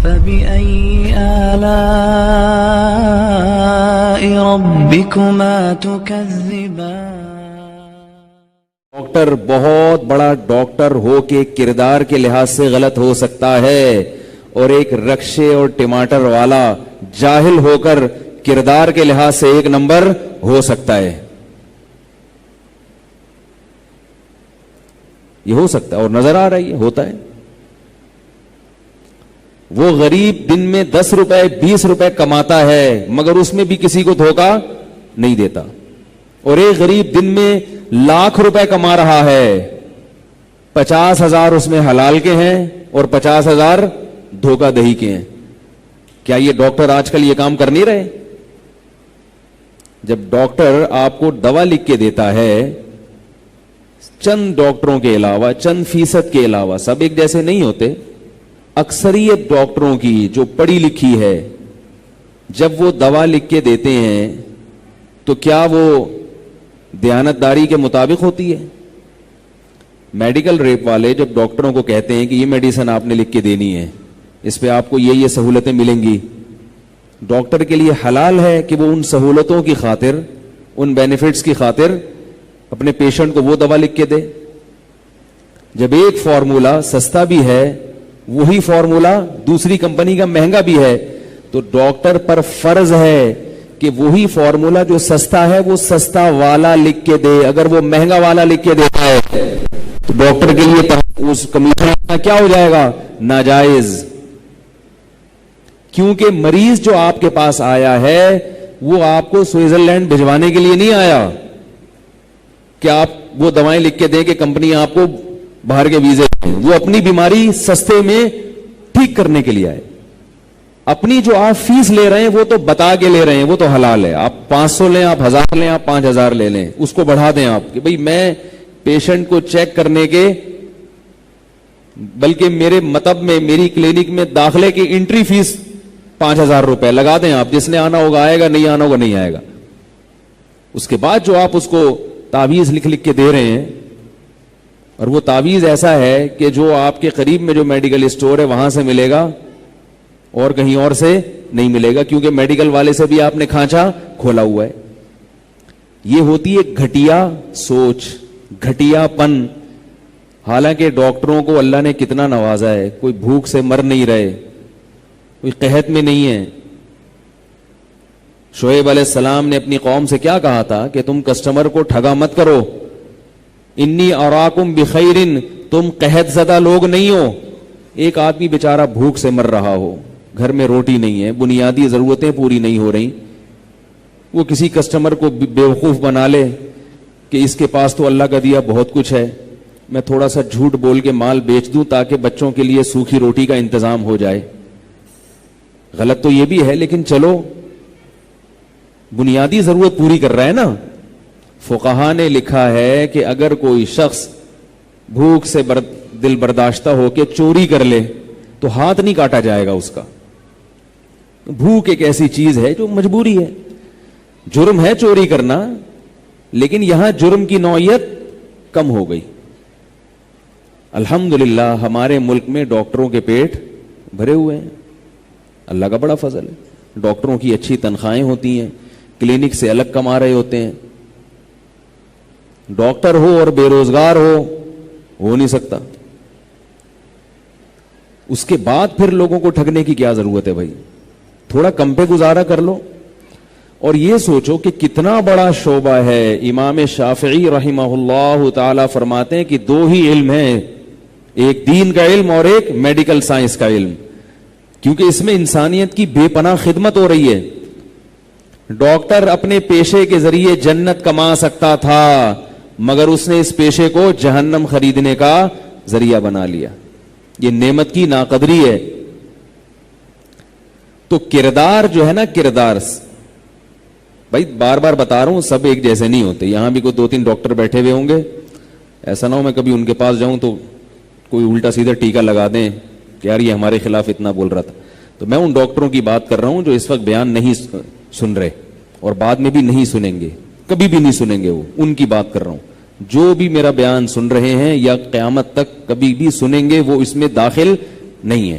فبأي آلاء ربكما تكذبان. ڈاکٹر بہت بڑا ڈاکٹر ہو کے کردار کے لحاظ سے غلط ہو سکتا ہے، اور ایک رکشے اور ٹماٹر والا جاہل ہو کر کردار کے لحاظ سے ایک نمبر ہو سکتا ہے. یہ ہو سکتا ہے اور نظر آ رہا ہے، ہوتا ہے. وہ غریب دن میں 10 روپے 20 روپے کماتا ہے مگر اس میں بھی کسی کو دھوکہ نہیں دیتا، اور ایک غریب دن میں لاکھ روپے کما رہا ہے، 50,000 اس میں حلال کے ہیں اور 50,000 دھوکہ دہی کے ہیں. کیا یہ ڈاکٹر آج کل یہ کام کر نہیں رہے؟ جب ڈاکٹر آپ کو دوا لکھ کے دیتا ہے، چند ڈاکٹروں کے علاوہ، چند فیصد کے علاوہ، سب ایک جیسے نہیں ہوتے، اکثریت ڈاکٹروں کی جو پڑھی لکھی ہے، جب وہ دوا لکھ کے دیتے ہیں تو کیا وہ دیانتداری کے مطابق ہوتی ہے؟ میڈیکل ریپ والے جب ڈاکٹروں کو کہتے ہیں کہ یہ میڈیسن آپ نے لکھ کے دینی ہے، اس پہ آپ کو یہ سہولتیں ملیں گی، ڈاکٹر کے لیے حلال ہے کہ وہ ان سہولتوں کی خاطر، ان بینیفٹس کی خاطر اپنے پیشنٹ کو وہ دوا لکھ کے دے؟ جب ایک فارمولا سستا بھی ہے، وہی فارمولا دوسری کمپنی کا مہنگا بھی ہے، تو ڈاکٹر پر فرض ہے کہ وہی فارمولا جو سستا ہے وہ سستا والا لکھ کے دے. اگر وہ مہنگا والا لکھ کے دیتا ہے تو ڈاکٹر کے لیے اس کمیشن کیا ہو جائے گا؟ ناجائز. کیونکہ مریض جو آپ کے پاس آیا ہے وہ آپ کو سوئٹزرلینڈ بھجوانے کے لیے نہیں آیا کہ آپ وہ دوائیں لکھ کے دیں کہ کمپنی آپ کو باہر کے ویزے دیں. وہ اپنی بیماری سستے میں ٹھیک کرنے کے لیے آئے. اپنی جو آپ فیس لے رہے ہیں وہ تو بتا کے لے رہے ہیں، وہ تو حلال ہے. آپ 500 لیں، آپ 1000 لیں، آپ 5000 لے لیں، اس کو بڑھا دیں آپ کہ بھئی میں پیشنٹ کو چیک کرنے کے، بلکہ میرے مطب میں، میری کلینک میں داخلے کی انٹری فیس 5000 روپے لگا دیں. آپ جس نے آنا ہوگا آئے گا، نہیں آنا ہوگا نہیں آئے گا. اس کے بعد جو آپ اس کو تعویذ لکھ کے دے رہے ہیں، اور وہ تعویذ ایسا ہے کہ جو آپ کے قریب میں جو میڈیکل اسٹور ہے وہاں سے ملے گا اور کہیں اور سے نہیں ملے گا، کیونکہ میڈیکل والے سے بھی آپ نے کھانچا کھولا ہوا ہے. یہ ہوتی ہے گھٹیا سوچ، گھٹیا پن. حالانکہ ڈاکٹروں کو اللہ نے کتنا نوازا ہے، کوئی بھوک سے مر نہیں رہے، کوئی قحط میں نہیں ہے. شعیب علیہ السلام نے اپنی قوم سے کیا کہا تھا کہ تم کسٹمر کو ٹھگا مت کرو، انی اراکم بخیر، تم قحط زدہ لوگ نہیں ہو. ایک آدمی بیچارہ بھوک سے مر رہا ہو، گھر میں روٹی نہیں ہے، بنیادی ضرورتیں پوری نہیں ہو رہی، وہ کسی کسٹمر کو بیوقوف بنا لے کہ اس کے پاس تو اللہ کا دیا بہت کچھ ہے، میں تھوڑا سا جھوٹ بول کے مال بیچ دوں تاکہ بچوں کے لیے سوکھی روٹی کا انتظام ہو جائے. غلط تو یہ بھی ہے، لیکن چلو بنیادی ضرورت پوری کر رہا ہے نا. فقہا نے لکھا ہے کہ اگر کوئی شخص بھوک سے دل برداشتہ ہو کے چوری کر لے تو ہاتھ نہیں کاٹا جائے گا اس کا. بھوک ایک ایسی چیز ہے جو مجبوری ہے. جرم ہے چوری کرنا، لیکن یہاں جرم کی نوعیت کم ہو گئی. الحمدللہ ہمارے ملک میں ڈاکٹروں کے پیٹ بھرے ہوئے ہیں، اللہ کا بڑا فضل ہے. ڈاکٹروں کی اچھی تنخواہیں ہوتی ہیں، کلینک سے الگ کما رہے ہوتے ہیں. ڈاکٹر ہو اور بے روزگار ہو نہیں سکتا. اس کے بعد پھر لوگوں کو ٹھگنے کی کیا ضرورت ہے بھائی؟ تھوڑا کم پہ گزارا کر لو. اور یہ سوچو کہ کتنا بڑا شعبہ ہے. امام شافعی رحمہ اللہ تعالی فرماتے ہیں کہ 2 ہی علم ہیں، ایک دین کا علم اور ایک میڈیکل سائنس کا علم، کیونکہ اس میں انسانیت کی بے پناہ خدمت ہو رہی ہے. ڈاکٹر اپنے پیشے کے ذریعے جنت کما سکتا تھا، مگر اس نے اس پیشے کو جہنم خریدنے کا ذریعہ بنا لیا. یہ نعمت کی ناقدری ہے. تو کردار جو ہے نا، کردار بھائی بار بار بتا رہا ہوں سب ایک جیسے نہیں ہوتے. یہاں بھی کوئی 2-3 ڈاکٹر بیٹھے ہوئے ہوں گے، ایسا نہ ہو میں کبھی ان کے پاس جاؤں تو کوئی الٹا سیدھا ٹیکا لگا دیں کہ یار یہ ہمارے خلاف اتنا بول رہا تھا. تو میں ان ڈاکٹروں کی بات کر رہا ہوں جو اس وقت بیان نہیں سن رہے اور بعد میں بھی نہیں سنیں گے، کبھی بھی نہیں سنیں گے. وہ ان کی بات کر رہا ہوں جو بھی میرا بیان سن رہے ہیں یا قیامت تک کبھی بھی سنیں گے، وہ اس میں داخل نہیں ہے.